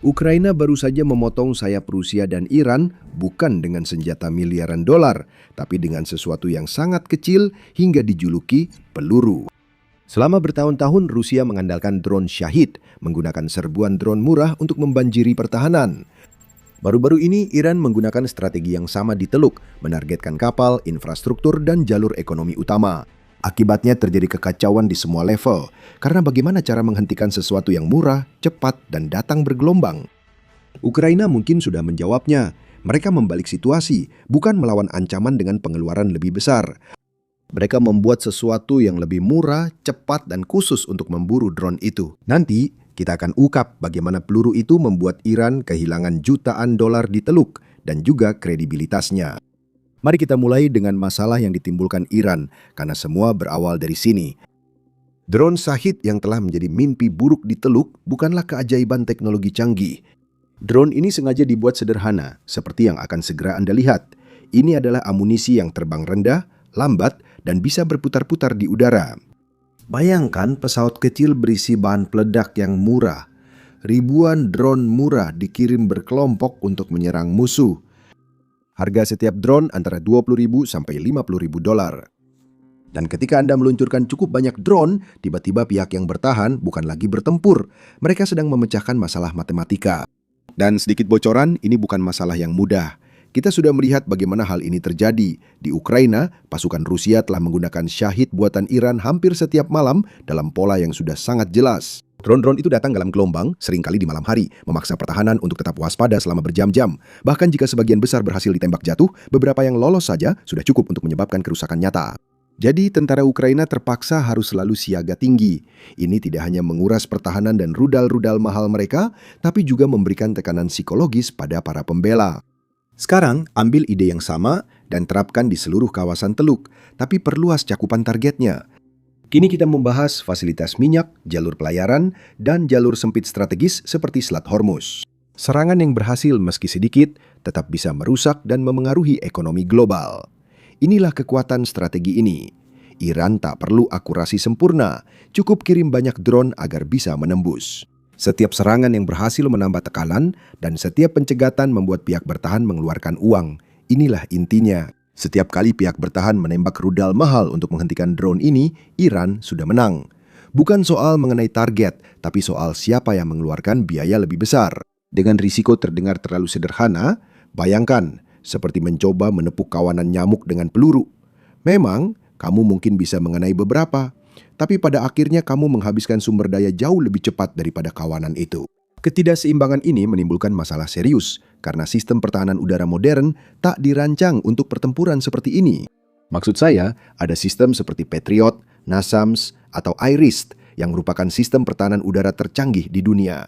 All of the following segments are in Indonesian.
Ukraina baru saja memotong sayap Rusia dan Iran bukan dengan senjata miliaran dolar, tapi dengan sesuatu yang sangat kecil hingga dijuluki peluru. Selama bertahun-tahun Rusia mengandalkan drone Shahid, menggunakan serbuan drone murah untuk membanjiri pertahanan. Baru-baru ini Iran menggunakan strategi yang sama di Teluk, menargetkan kapal, infrastruktur, dan jalur ekonomi utama. Akibatnya terjadi kekacauan di semua level, karena bagaimana cara menghentikan sesuatu yang murah, cepat, dan datang bergelombang. Ukraina mungkin sudah menjawabnya. Mereka membalik situasi, bukan melawan ancaman dengan pengeluaran lebih besar. Mereka membuat sesuatu yang lebih murah, cepat, dan khusus untuk memburu drone itu. Nanti, kita akan ungkap bagaimana peluru itu membuat Iran kehilangan jutaan dolar di Teluk dan juga kredibilitasnya. Mari kita mulai dengan masalah yang ditimbulkan Iran, karena semua berawal dari sini. Drone Shahid yang telah menjadi mimpi buruk di Teluk bukanlah keajaiban teknologi canggih. Drone ini sengaja dibuat sederhana, seperti yang akan segera Anda lihat. Ini adalah amunisi yang terbang rendah, lambat, dan bisa berputar-putar di udara. Bayangkan pesawat kecil berisi bahan peledak yang murah. Ribuan drone murah dikirim berkelompok untuk menyerang musuh. Harga setiap drone antara 20.000 sampai 50.000 dolar. Dan ketika Anda meluncurkan cukup banyak drone, tiba-tiba pihak yang bertahan bukan lagi bertempur. Mereka sedang memecahkan masalah matematika. Dan sedikit bocoran, ini bukan masalah yang mudah. Kita sudah melihat bagaimana hal ini terjadi. Di Ukraina, pasukan Rusia telah menggunakan Shahid buatan Iran hampir setiap malam dalam pola yang sudah sangat jelas. Drone-drone itu datang dalam gelombang, seringkali di malam hari, memaksa pertahanan untuk tetap waspada selama berjam-jam. Bahkan jika sebagian besar berhasil ditembak jatuh, beberapa yang lolos saja sudah cukup untuk menyebabkan kerusakan nyata. Jadi tentara Ukraina terpaksa harus selalu siaga tinggi. Ini tidak hanya menguras pertahanan dan rudal-rudal mahal mereka, tapi juga memberikan tekanan psikologis pada para pembela. Sekarang, ambil ide yang sama dan terapkan di seluruh kawasan Teluk, tapi perluas cakupan targetnya. Kini kita membahas fasilitas minyak, jalur pelayaran, dan jalur sempit strategis seperti Selat Hormuz. Serangan yang berhasil meski sedikit tetap bisa merusak dan memengaruhi ekonomi global. Inilah kekuatan strategi ini. Iran tak perlu akurasi sempurna, cukup kirim banyak drone agar bisa menembus. Setiap serangan yang berhasil menambah tekanan dan setiap pencegatan membuat pihak bertahan mengeluarkan uang. Inilah intinya. Setiap kali pihak bertahan menembak rudal mahal untuk menghentikan drone ini, Iran sudah menang. Bukan soal mengenai target, tapi soal siapa yang mengeluarkan biaya lebih besar. Dengan risiko terdengar terlalu sederhana, bayangkan seperti mencoba menepuk kawanan nyamuk dengan peluru. Memang, kamu mungkin bisa mengenai beberapa, tapi pada akhirnya kamu menghabiskan sumber daya jauh lebih cepat daripada kawanan itu. Ketidakseimbangan ini menimbulkan masalah serius karena sistem pertahanan udara modern tak dirancang untuk pertempuran seperti ini. Maksud saya, ada sistem seperti Patriot, NASAMS, atau IRIS yang merupakan sistem pertahanan udara tercanggih di dunia.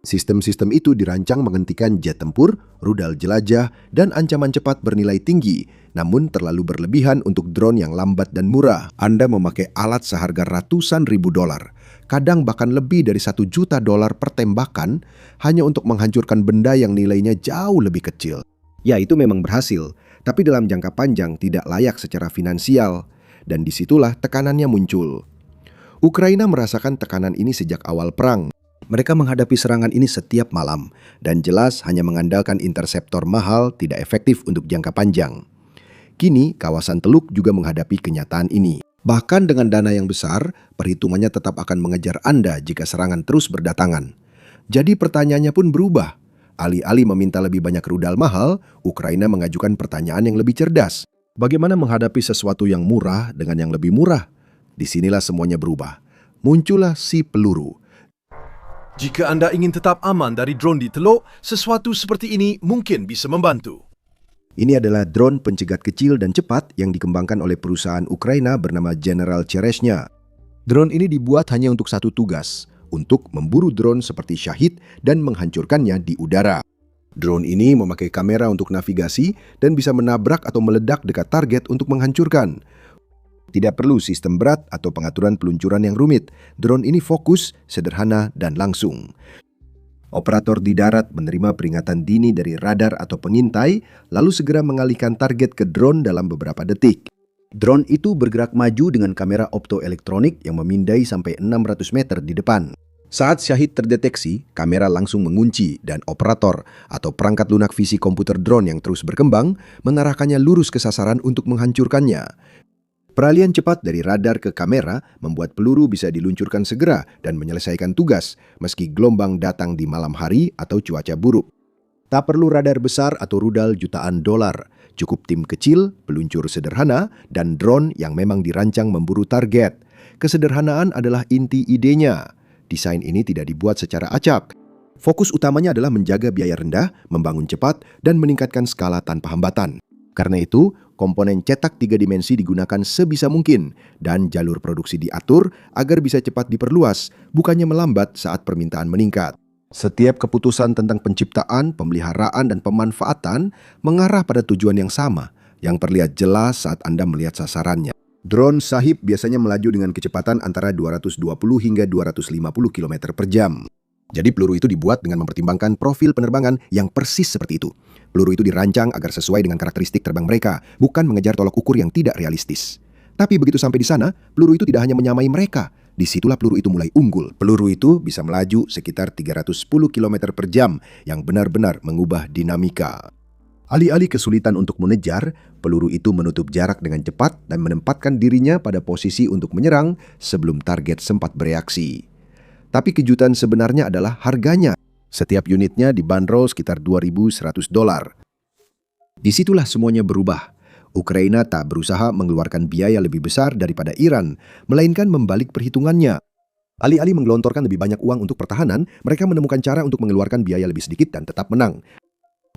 Sistem-sistem itu dirancang menghentikan jet tempur, rudal jelajah, dan ancaman cepat bernilai tinggi, namun terlalu berlebihan untuk drone yang lambat dan murah. Anda memakai alat seharga ratusan ribu dolar, kadang bahkan lebih dari $1 juta per tembakan, hanya untuk menghancurkan benda yang nilainya jauh lebih kecil. Ya, itu memang berhasil, tapi dalam jangka panjang tidak layak secara finansial, dan disitulah tekanannya muncul. Ukraina merasakan tekanan ini sejak awal perang. Mereka menghadapi serangan ini setiap malam, dan jelas hanya mengandalkan interseptor mahal tidak efektif untuk jangka panjang. Kini, kawasan Teluk juga menghadapi kenyataan ini. Bahkan dengan dana yang besar, perhitungannya tetap akan mengejar Anda jika serangan terus berdatangan. Jadi pertanyaannya pun berubah. Alih-alih meminta lebih banyak rudal mahal, Ukraina mengajukan pertanyaan yang lebih cerdas. Bagaimana menghadapi sesuatu yang murah dengan yang lebih murah? Disinilah semuanya berubah. Muncullah si peluru. Jika Anda ingin tetap aman dari drone di Teluk, sesuatu seperti ini mungkin bisa membantu. Ini adalah drone pencegat kecil dan cepat yang dikembangkan oleh perusahaan Ukraina bernama General Chereshnya. Drone ini dibuat hanya untuk satu tugas, untuk memburu drone seperti Shahid dan menghancurkannya di udara. Drone ini memakai kamera untuk navigasi dan bisa menabrak atau meledak dekat target untuk menghancurkan. Tidak perlu sistem berat atau pengaturan peluncuran yang rumit. Drone ini fokus, sederhana, dan langsung. Operator di darat menerima peringatan dini dari radar atau pengintai, lalu segera mengalihkan target ke drone dalam beberapa detik. Drone itu bergerak maju dengan kamera optoelektronik yang memindai sampai 600 meter di depan. Saat Syahid terdeteksi, kamera langsung mengunci dan operator atau perangkat lunak visi komputer drone yang terus berkembang mengarahkannya lurus ke sasaran untuk menghancurkannya. Peralihan cepat dari radar ke kamera membuat peluru bisa diluncurkan segera dan menyelesaikan tugas meski gelombang datang di malam hari atau cuaca buruk. Tak perlu radar besar atau rudal jutaan dolar, cukup tim kecil, peluncur sederhana, dan drone yang memang dirancang memburu target. Kesederhanaan adalah inti idenya. Desain ini tidak dibuat secara acak. Fokus utamanya adalah menjaga biaya rendah, membangun cepat, dan meningkatkan skala tanpa hambatan. Karena itu, komponen cetak 3 dimensi digunakan sebisa mungkin dan jalur produksi diatur agar bisa cepat diperluas, bukannya melambat saat permintaan meningkat. Setiap keputusan tentang penciptaan, pemeliharaan, dan pemanfaatan mengarah pada tujuan yang sama, yang terlihat jelas saat Anda melihat sasarannya. Drone Sahib biasanya melaju dengan kecepatan antara 220 hingga 250 km per jam. Jadi peluru itu dibuat dengan mempertimbangkan profil penerbangan yang persis seperti itu. Peluru itu dirancang agar sesuai dengan karakteristik terbang mereka, bukan mengejar tolok ukur yang tidak realistis. Tapi begitu sampai di sana, peluru itu tidak hanya menyamai mereka. Disitulah peluru itu mulai unggul. Peluru itu bisa melaju sekitar 310 km per jam yang benar-benar mengubah dinamika. Alih-alih kesulitan untuk mengejar, peluru itu menutup jarak dengan cepat dan menempatkan dirinya pada posisi untuk menyerang sebelum target sempat bereaksi. Tapi kejutan sebenarnya adalah harganya. Setiap unitnya dibanderol sekitar $2.100. Disitulah semuanya berubah. Ukraina tak berusaha mengeluarkan biaya lebih besar daripada Iran, melainkan membalik perhitungannya. Alih-alih menggelontorkan lebih banyak uang untuk pertahanan, mereka menemukan cara untuk mengeluarkan biaya lebih sedikit dan tetap menang.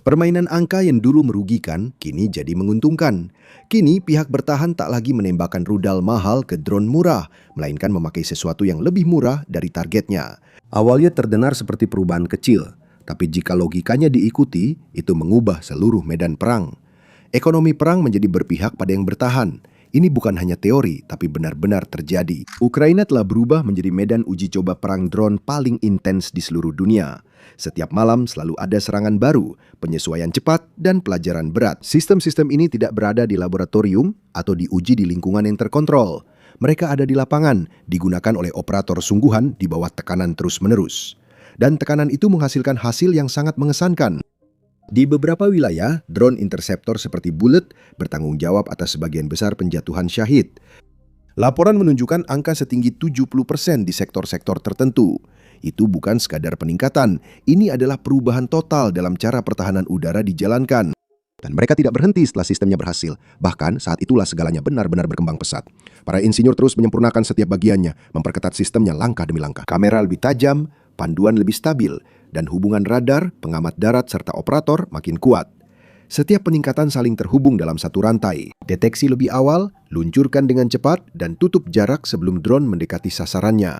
Permainan angka yang dulu merugikan, kini jadi menguntungkan. Kini pihak bertahan tak lagi menembakkan rudal mahal ke drone murah, melainkan memakai sesuatu yang lebih murah dari targetnya. Awalnya terdengar seperti perubahan kecil, tapi jika logikanya diikuti, itu mengubah seluruh medan perang. Ekonomi perang menjadi berpihak pada yang bertahan. Ini bukan hanya teori, tapi benar-benar terjadi. Ukraina telah berubah menjadi medan uji coba perang drone paling intens di seluruh dunia. Setiap malam selalu ada serangan baru, penyesuaian cepat, dan pelajaran berat. Sistem-sistem ini tidak berada di laboratorium atau diuji di lingkungan yang terkontrol. Mereka ada di lapangan, digunakan oleh operator sungguhan di bawah tekanan terus-menerus. Dan tekanan itu menghasilkan hasil yang sangat mengesankan. Di beberapa wilayah, drone interceptor seperti Bullet bertanggung jawab atas sebagian besar penjatuhan Syahid. Laporan menunjukkan angka setinggi 70% di sektor-sektor tertentu. Itu bukan sekadar peningkatan, ini adalah perubahan total dalam cara pertahanan udara dijalankan. Dan mereka tidak berhenti setelah sistemnya berhasil. Bahkan saat itulah segalanya benar-benar berkembang pesat. Para insinyur terus menyempurnakan setiap bagiannya, memperketat sistemnya langkah demi langkah. Kamera lebih tajam, panduan lebih stabil, dan hubungan radar, pengamat darat, serta operator makin kuat. Setiap peningkatan saling terhubung dalam satu rantai. Deteksi lebih awal, luncurkan dengan cepat, dan tutup jarak sebelum drone mendekati sasarannya.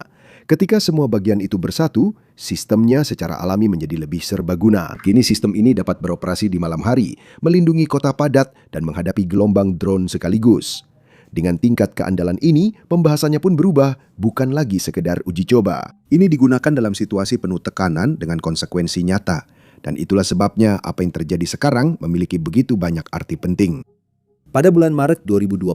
Ketika semua bagian itu bersatu, sistemnya secara alami menjadi lebih serbaguna. Kini sistem ini dapat beroperasi di malam hari, melindungi kota padat, dan menghadapi gelombang drone sekaligus. Dengan tingkat keandalan ini, pembahasannya pun berubah, bukan lagi sekedar uji coba. Ini digunakan dalam situasi penuh tekanan dengan konsekuensi nyata. Dan itulah sebabnya apa yang terjadi sekarang memiliki begitu banyak arti penting. Pada bulan Maret 2026,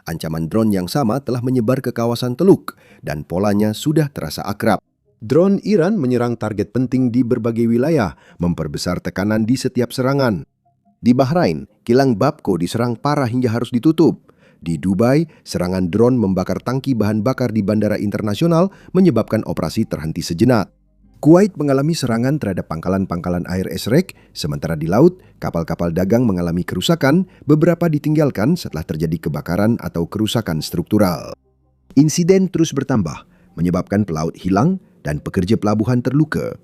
ancaman drone yang sama telah menyebar ke kawasan Teluk dan polanya sudah terasa akrab. Drone Iran menyerang target penting di berbagai wilayah, memperbesar tekanan di setiap serangan. Di Bahrain, kilang Babco diserang parah hingga harus ditutup. Di Dubai, serangan drone membakar tangki bahan bakar di bandara internasional menyebabkan operasi terhenti sejenak. Kuwait mengalami serangan terhadap pangkalan-pangkalan air esrek, sementara di laut, kapal-kapal dagang mengalami kerusakan, beberapa ditinggalkan setelah terjadi kebakaran atau kerusakan struktural. Insiden terus bertambah, menyebabkan pelaut hilang dan pekerja pelabuhan terluka.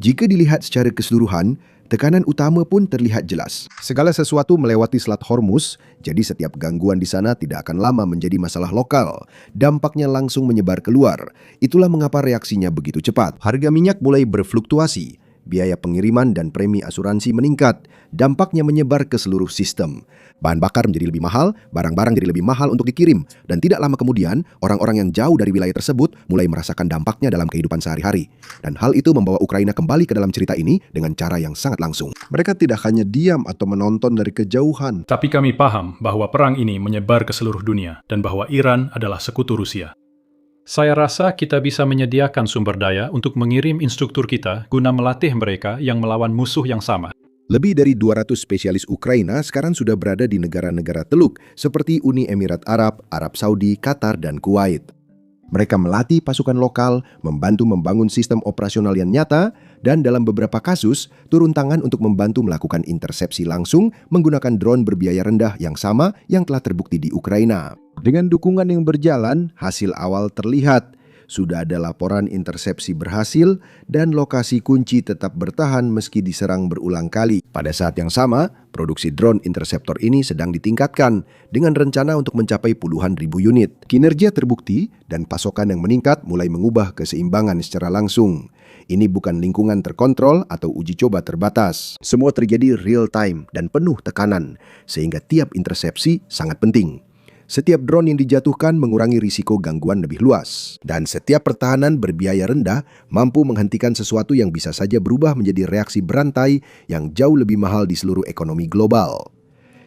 Jika dilihat secara keseluruhan, tekanan utama pun terlihat jelas. Segala sesuatu melewati Selat Hormuz, jadi setiap gangguan di sana tidak akan lama menjadi masalah lokal. Dampaknya langsung menyebar keluar. Itulah mengapa reaksinya begitu cepat. Harga minyak mulai berfluktuasi, biaya pengiriman dan premi asuransi meningkat. Dampaknya menyebar ke seluruh sistem. Bahan bakar menjadi lebih mahal, barang-barang jadi lebih mahal untuk dikirim. Dan tidak lama kemudian, orang-orang yang jauh dari wilayah tersebut mulai merasakan dampaknya dalam kehidupan sehari-hari. Dan hal itu membawa Ukraina kembali ke dalam cerita ini dengan cara yang sangat langsung. Mereka tidak hanya diam atau menonton dari kejauhan. Tapi kami paham bahwa perang ini menyebar ke seluruh dunia dan bahwa Iran adalah sekutu Rusia. Saya rasa kita bisa menyediakan sumber daya untuk mengirim instruktur kita guna melatih mereka yang melawan musuh yang sama. Lebih dari 200 spesialis Ukraina sekarang sudah berada di negara-negara Teluk seperti Uni Emirat Arab, Arab Saudi, Qatar, dan Kuwait. Mereka melatih pasukan lokal, membantu membangun sistem operasional yang nyata, dan dalam beberapa kasus turun tangan untuk membantu melakukan intersepsi langsung menggunakan drone berbiaya rendah yang sama yang telah terbukti di Ukraina. Dengan dukungan yang berjalan, hasil awal terlihat. Sudah ada laporan intersepsi berhasil dan lokasi kunci tetap bertahan meski diserang berulang kali. Pada saat yang sama, produksi drone interceptor ini sedang ditingkatkan dengan rencana untuk mencapai puluhan ribu unit. Kinerja terbukti dan pasokan yang meningkat mulai mengubah keseimbangan secara langsung. Ini bukan lingkungan terkontrol atau uji coba terbatas. Semua terjadi real time dan penuh tekanan, sehingga tiap intersepsi sangat penting. Setiap drone yang dijatuhkan mengurangi risiko gangguan lebih luas. Dan setiap pertahanan berbiaya rendah mampu menghentikan sesuatu yang bisa saja berubah menjadi reaksi berantai yang jauh lebih mahal di seluruh ekonomi global.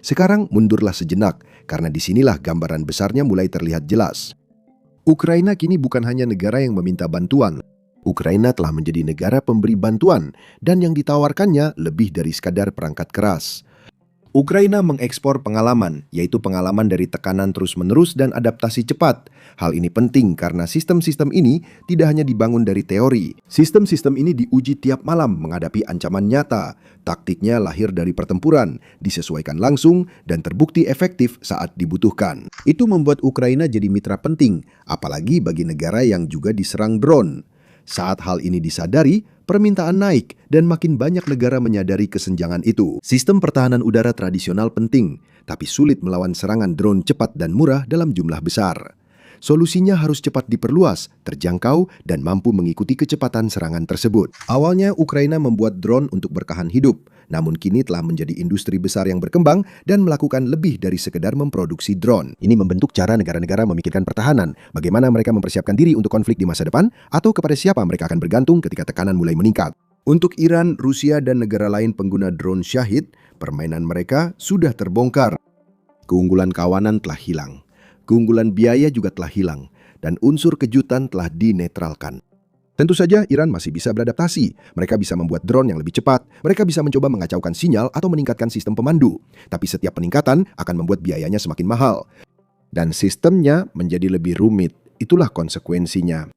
Sekarang mundurlah sejenak, karena disinilah gambaran besarnya mulai terlihat jelas. Ukraina kini bukan hanya negara yang meminta bantuan. Ukraina telah menjadi negara pemberi bantuan, dan yang ditawarkannya lebih dari sekadar perangkat keras. Ukraina mengekspor pengalaman, yaitu pengalaman dari tekanan terus-menerus dan adaptasi cepat. Hal ini penting karena sistem-sistem ini tidak hanya dibangun dari teori. Sistem-sistem ini diuji tiap malam menghadapi ancaman nyata. Taktiknya lahir dari pertempuran, disesuaikan langsung, dan terbukti efektif saat dibutuhkan. Itu membuat Ukraina jadi mitra penting, apalagi bagi negara yang juga diserang drone. Saat hal ini disadari, permintaan naik dan makin banyak negara menyadari kesenjangan itu. Sistem pertahanan udara tradisional penting, tapi sulit melawan serangan drone cepat dan murah dalam jumlah besar. Solusinya harus cepat diperluas, terjangkau, dan mampu mengikuti kecepatan serangan tersebut. Awalnya Ukraina membuat drone untuk bertahan hidup, namun kini telah menjadi industri besar yang berkembang dan melakukan lebih dari sekedar memproduksi drone. Ini membentuk cara negara-negara memikirkan pertahanan, bagaimana mereka mempersiapkan diri untuk konflik di masa depan, atau kepada siapa mereka akan bergantung ketika tekanan mulai meningkat. Untuk Iran, Rusia, dan negara lain pengguna drone Shahid, permainan mereka sudah terbongkar. Keunggulan kawanan telah hilang. Keunggulan biaya juga telah hilang, dan unsur kejutan telah dinetralkan. Tentu saja Iran masih bisa beradaptasi. Mereka bisa membuat drone yang lebih cepat, mereka bisa mencoba mengacaukan sinyal atau meningkatkan sistem pemandu. Tapi setiap peningkatan akan membuat biayanya semakin mahal. Dan sistemnya menjadi lebih rumit. Itulah konsekuensinya.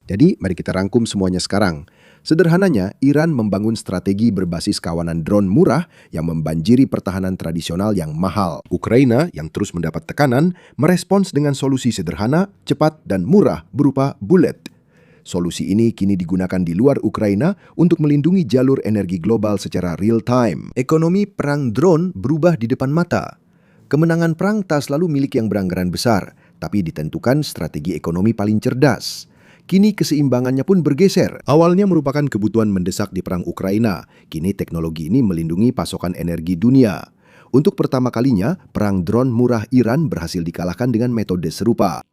Jadi mari kita rangkum semuanya sekarang. Sederhananya, Iran membangun strategi berbasis kawanan drone murah yang membanjiri pertahanan tradisional yang mahal. Ukraina, yang terus mendapat tekanan, merespons dengan solusi sederhana, cepat, dan murah berupa bullet. Solusi ini kini digunakan di luar Ukraina untuk melindungi jalur energi global secara real time. Ekonomi perang drone berubah di depan mata. Kemenangan perang tak selalu milik yang beranggaran besar, tapi ditentukan strategi ekonomi paling cerdas. Kini keseimbangannya pun bergeser. Awalnya merupakan kebutuhan mendesak di perang Ukraina. Kini teknologi ini melindungi pasokan energi dunia. Untuk pertama kalinya, perang drone murah Iran berhasil dikalahkan dengan metode serupa.